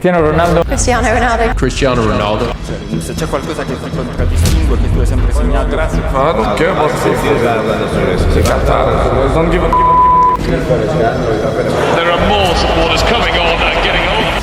Cristiano Ronaldo. Cristiano Ronaldo. Cristiano Ronaldo. Se c'è qualcosa che ti contraddistingue, che tu hai sempre segnato. Grazie. I don't care about the Qatar. Don't give a... There are more supporters coming on and getting on.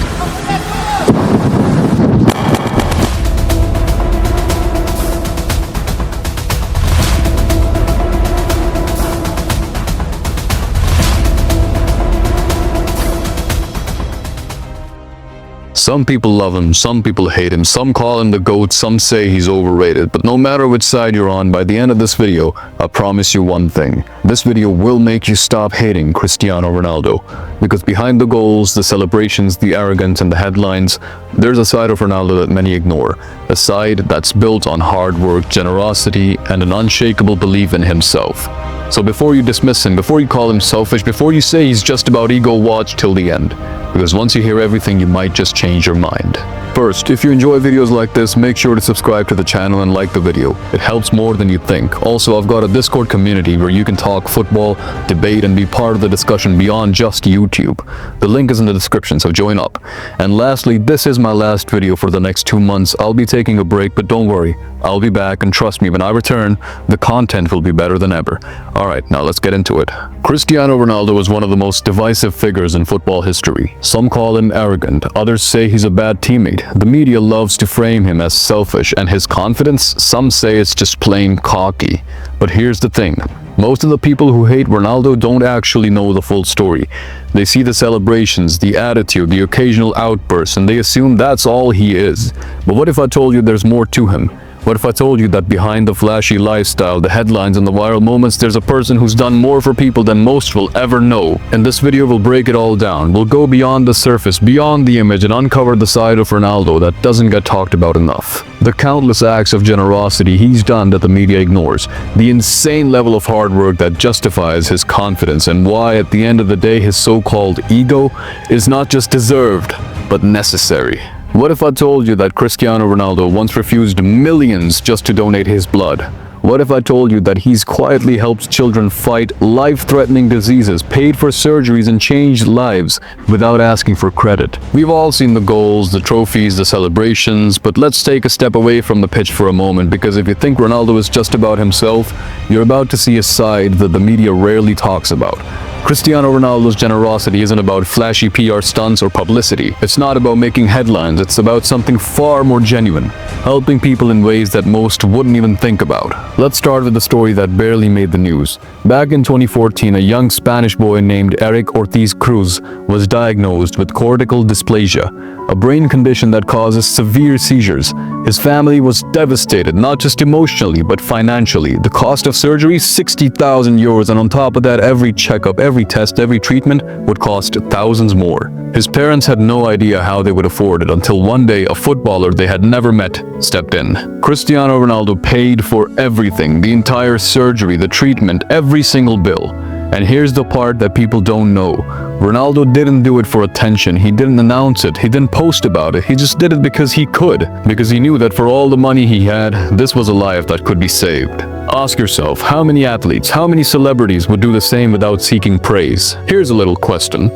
Some people love him, some people hate him, some call him the GOAT, some say he's overrated. But no matter which side you're on, by the end of this video, I promise you one thing. This video will make you stop hating Cristiano Ronaldo. Because behind the goals, the celebrations, the arrogance, and the headlines, there's a side of Ronaldo that many ignore. A side that's built on hard work, generosity, and an unshakable belief in himself. So before you dismiss him, before you call him selfish, before you say he's just about ego, watch till the end. Because once you hear everything, you might just change your mind. First, if you enjoy videos like this, make sure to subscribe to the channel and like the video. It helps more than you think. Also, I've got a Discord community where you can talk football, debate, and be part of the discussion beyond just YouTube. The link is in the description, so join up. And lastly, this is my last video for the next 2 months. I'll be taking a break, but don't worry. I'll be back, and trust me, when I return, the content will be better than ever. Alright, now let's get into it. Cristiano Ronaldo was one of the most divisive figures in football history. Some call him arrogant, others say he's a bad teammate. The media loves to frame him as selfish, and his confidence, some say it's just plain cocky. But here's the thing. Most of the people who hate Ronaldo don't actually know the full story. They see the celebrations, the attitude, the occasional outbursts, and they assume that's all he is. But what if I told you there's more to him? What if I told you that behind the flashy lifestyle, the headlines, and the viral moments, there's a person who's done more for people than most will ever know? And this video will break it all down. We'll go beyond the surface, beyond the image, and uncover the side of Ronaldo that doesn't get talked about enough. The countless acts of generosity he's done that the media ignores. The insane level of hard work that justifies his confidence, and why at the end of the day his so-called ego is not just deserved, but necessary. What if I told you that Cristiano Ronaldo once refused millions just to donate his blood? What if I told you that he's quietly helped children fight life-threatening diseases, paid for surgeries, and changed lives without asking for credit? We've all seen the goals, the trophies, the celebrations, but let's take a step away from the pitch for a moment, because if you think Ronaldo is just about himself, you're about to see a side that the media rarely talks about. Cristiano Ronaldo's generosity isn't about flashy PR stunts or publicity. It's not about making headlines, it's about something far more genuine, helping people in ways that most wouldn't even think about. Let's start with a story that barely made the news. Back in 2014, a young Spanish boy named Eric Ortiz Cruz was diagnosed with cortical dysplasia, a brain condition that causes severe seizures. His family was devastated, not just emotionally, but financially. The cost of surgery, 60,000 euros, and on top of that, every checkup, every test, every treatment would cost thousands more. His parents had no idea how they would afford it until one day a footballer they had never met stepped in. Cristiano Ronaldo paid for everything, the entire surgery, the treatment, every single bill. And here's the part that people don't know. Ronaldo didn't do it for attention, he didn't announce it, he didn't post about it, he just did it because he could. Because he knew that for all the money he had, this was a life that could be saved. Ask yourself, how many athletes, how many celebrities would do the same without seeking praise? Here's a little question.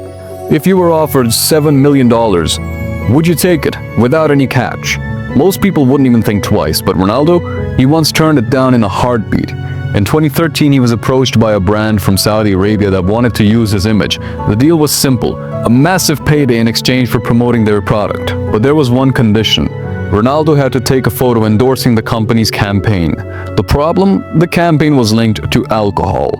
If you were offered $7 million, would you take it without any catch? Most people wouldn't even think twice, but Ronaldo, he once turned it down in a heartbeat. In 2013, he was approached by a brand from Saudi Arabia that wanted to use his image. The deal was simple, a massive payday in exchange for promoting their product. But there was one condition. Ronaldo had to take a photo endorsing the company's campaign. The problem? The campaign was linked to alcohol.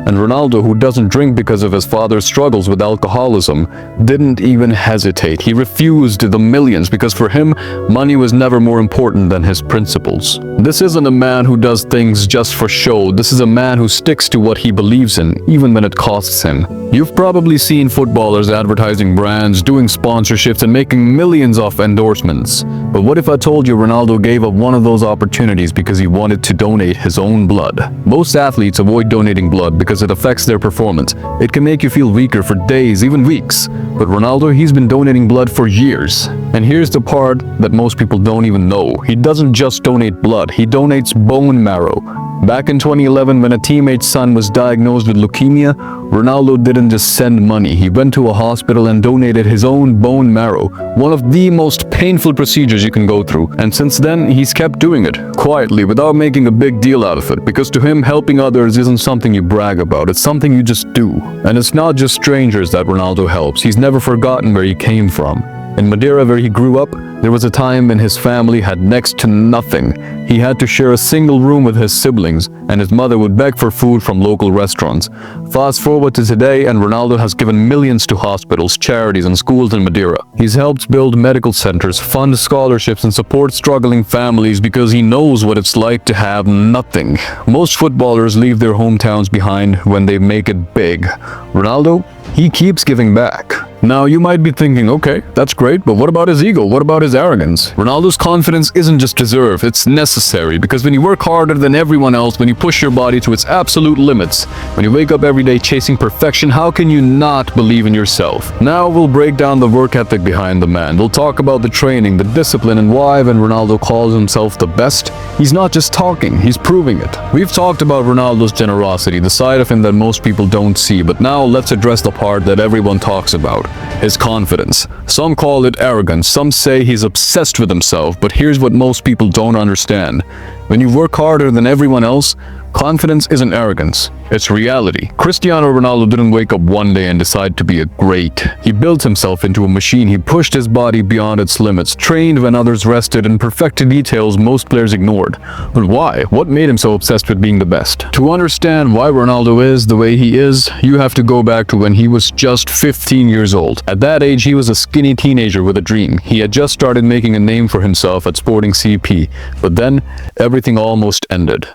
And Ronaldo, who doesn't drink because of his father's struggles with alcoholism, didn't even hesitate. He refused the millions because for him, money was never more important than his principles. This isn't a man who does things just for show. This is a man who sticks to what he believes in, even when it costs him. You've probably seen footballers advertising brands, doing sponsorships, and making millions off endorsements. But what if I told you Ronaldo gave up one of those opportunities because he wanted to donate his own blood? Most athletes avoid donating blood because because it affects their performance. It can make you feel weaker for days, even weeks. But Ronaldo, he's been donating blood for years. And here's the part that most people don't even know. He doesn't just donate blood, he donates bone marrow. Back in 2011, when a teammate's son was diagnosed with leukemia, Ronaldo didn't just send money. He went to a hospital and donated his own bone marrow, one of the most painful procedures you can go through. And since then, he's kept doing it, quietly, without making a big deal out of it. Because to him, helping others isn't something you brag about, it's something you just do. And it's not just strangers that Ronaldo helps. He's never forgotten where he came from. In Madeira, where he grew up, there was a time when his family had next to nothing. He had to share a single room with his siblings, and his mother would beg for food from local restaurants. Fast forward to today, and Ronaldo has given millions to hospitals, charities, and schools in Madeira. He's helped build medical centers, fund scholarships, and support struggling families because he knows what it's like to have nothing. Most footballers leave their hometowns behind when they make it big. Ronaldo, he keeps giving back. Now, you might be thinking, okay, that's great, but what about his ego? What about his arrogance? Ronaldo's confidence isn't just deserved, it's necessary, because when you work harder than everyone else, when you push your body to its absolute limits, when you wake up every day chasing perfection, how can you not believe in yourself? Now, we'll break down the work ethic behind the man. We'll talk about the training, the discipline, and why when Ronaldo calls himself the best, he's not just talking, he's proving it. We've talked about Ronaldo's generosity, the side of him that most people don't see, but now let's address the part that everyone talks about. His confidence. Some call it arrogance, some say he's obsessed with himself, but here's what most people don't understand. When you work harder than everyone else, confidence isn't arrogance, it's reality. Cristiano Ronaldo didn't wake up one day and decide to be a great. He built himself into a machine, he pushed his body beyond its limits, trained when others rested, and perfected details most players ignored. But why? What made him so obsessed with being the best? To understand why Ronaldo is the way he is, you have to go back to when he was just 15 years old. At that age, he was a skinny teenager with a dream. He had just started making a name for himself at Sporting CP, but then everything almost ended.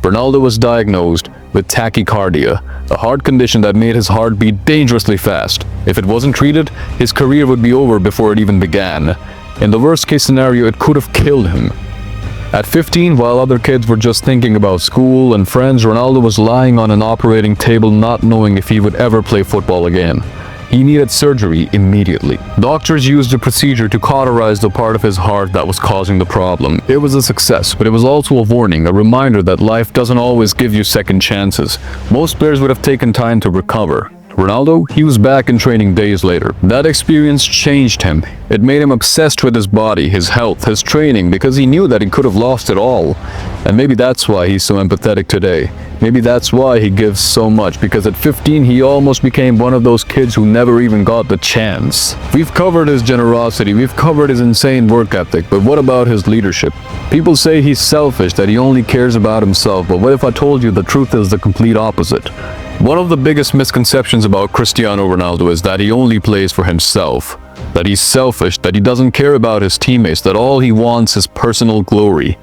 Ronaldo was diagnosed with tachycardia, a heart condition that made his heart beat dangerously fast. If it wasn't treated, his career would be over before it even began. In the worst case scenario, it could have killed him. At 15, while other kids were just thinking about school and friends, Ronaldo was lying on an operating table not knowing if he would ever play football again. He needed surgery immediately. Doctors used a procedure to cauterize the part of his heart that was causing the problem. It was a success, but it was also a warning, a reminder that life doesn't always give you second chances. Most players would have taken time to recover. Ronaldo, he was back in training days later. That experience changed him. It made him obsessed with his body, his health, his training, because he knew that he could have lost it all. And maybe that's why he's so empathetic today. Maybe that's why he gives so much, because at 15 he almost became one of those kids who never even got the chance. We've covered his generosity, we've covered his insane work ethic, but what about his leadership? People say he's selfish, that he only cares about himself, but what if I told you the truth is the complete opposite? One of the biggest misconceptions about Cristiano Ronaldo is that he only plays for himself, that he's selfish, that he doesn't care about his teammates, that all he wants is personal glory.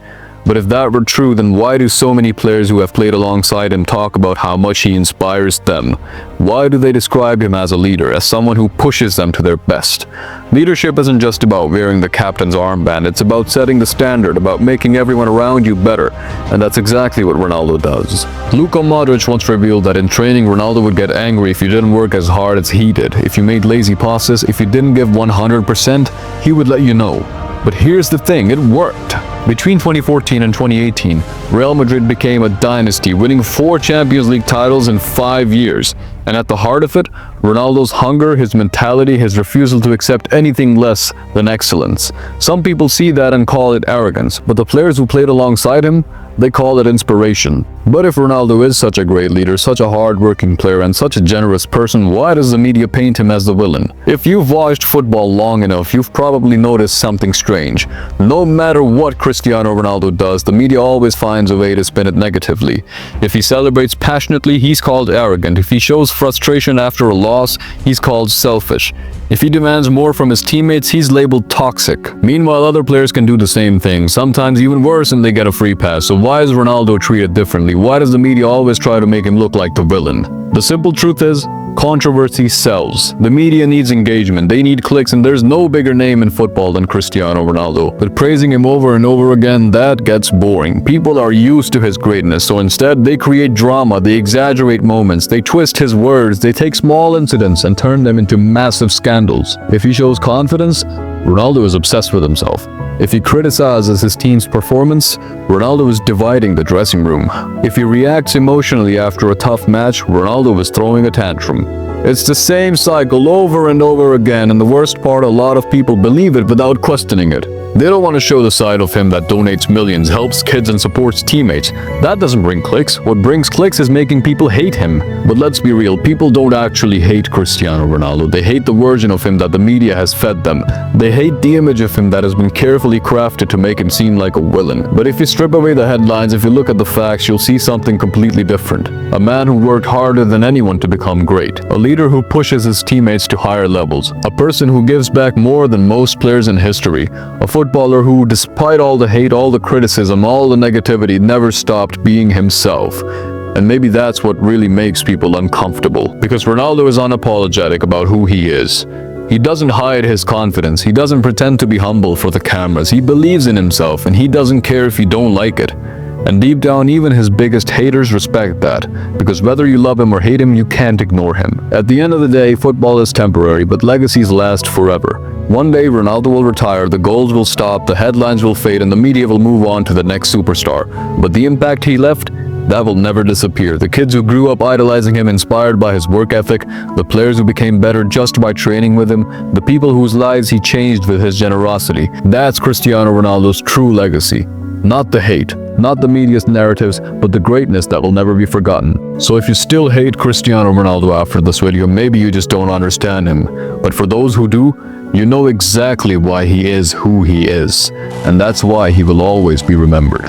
But if that were true, then why do so many players who have played alongside him talk about how much he inspires them? Why do they describe him as a leader, as someone who pushes them to their best? Leadership isn't just about wearing the captain's armband, it's about setting the standard, about making everyone around you better, and that's exactly what Ronaldo does. Luka Modric once revealed that in training, Ronaldo would get angry if you didn't work as hard as he did. If you made lazy passes, if you didn't give 100%, he would let you know. But here's the thing, it worked. Between 2014 and 2018, Real Madrid became a dynasty, winning 4 Champions League titles in 5 years. And at the heart of it, Ronaldo's hunger, his mentality, his refusal to accept anything less than excellence. Some people see that and call it arrogance, but the players who played alongside him, they call it inspiration. But if Ronaldo is such a great leader, such a hard-working player, and such a generous person, why does the media paint him as the villain? If you've watched football long enough, you've probably noticed something strange. No matter what Cristiano Ronaldo does, the media always finds a way to spin it negatively. If he celebrates passionately, he's called arrogant. If he shows frustration after a loss, he's called selfish. If he demands more from his teammates, he's labeled toxic. Meanwhile, other players can do the same thing, sometimes even worse, and they get a free pass. So why is Ronaldo treated differently? Why does the media always try to make him look like the villain? The simple truth is, Controversy sells. The media needs engagement. They need clicks, and there's no bigger name in football than Cristiano Ronaldo. But praising him over and over again, that gets boring. People are used to his greatness, so instead they create drama, they exaggerate moments, they twist his words, they take small incidents and turn them into massive scandals. If he shows confidence, Ronaldo is obsessed with himself. If he criticizes his team's performance, Ronaldo is dividing the dressing room. If he reacts emotionally after a tough match, Ronaldo is throwing a tantrum. It's the same cycle over and over again, and the worst part, a lot of people believe it without questioning it. They don't want to show the side of him that donates millions, helps kids and supports teammates. That doesn't bring clicks. What brings clicks is making people hate him. But let's be real, people don't actually hate Cristiano Ronaldo. They hate the version of him that the media has fed them. They hate the image of him that has been carefully crafted to make him seem like a villain. But if you strip away the headlines, if you look at the facts, you'll see something completely different. A man who worked harder than anyone to become great. A leader who pushes his teammates to higher levels. A person who gives back more than most players in history. A footballer who, despite all the hate, all the criticism, all the negativity, never stopped being himself. And maybe that's what really makes people uncomfortable. Because Ronaldo is unapologetic about who he is. He doesn't hide his confidence. He doesn't pretend to be humble for the cameras. He believes in himself, and he doesn't care if you don't like it. And deep down, even his biggest haters respect that. Because whether you love him or hate him, you can't ignore him. At the end of the day, football is temporary, but legacies last forever. One day, Ronaldo will retire, the goals will stop, the headlines will fade, and the media will move on to the next superstar. But the impact he left, that will never disappear. The kids who grew up idolizing him, inspired by his work ethic, the players who became better just by training with him, the people whose lives he changed with his generosity. That's Cristiano Ronaldo's true legacy. Not the hate, not the media's narratives, but the greatness that will never be forgotten. So if you still hate Cristiano Ronaldo after this video, maybe you just don't understand him. But for those who do, you know exactly why he is who he is. And that's why he will always be remembered.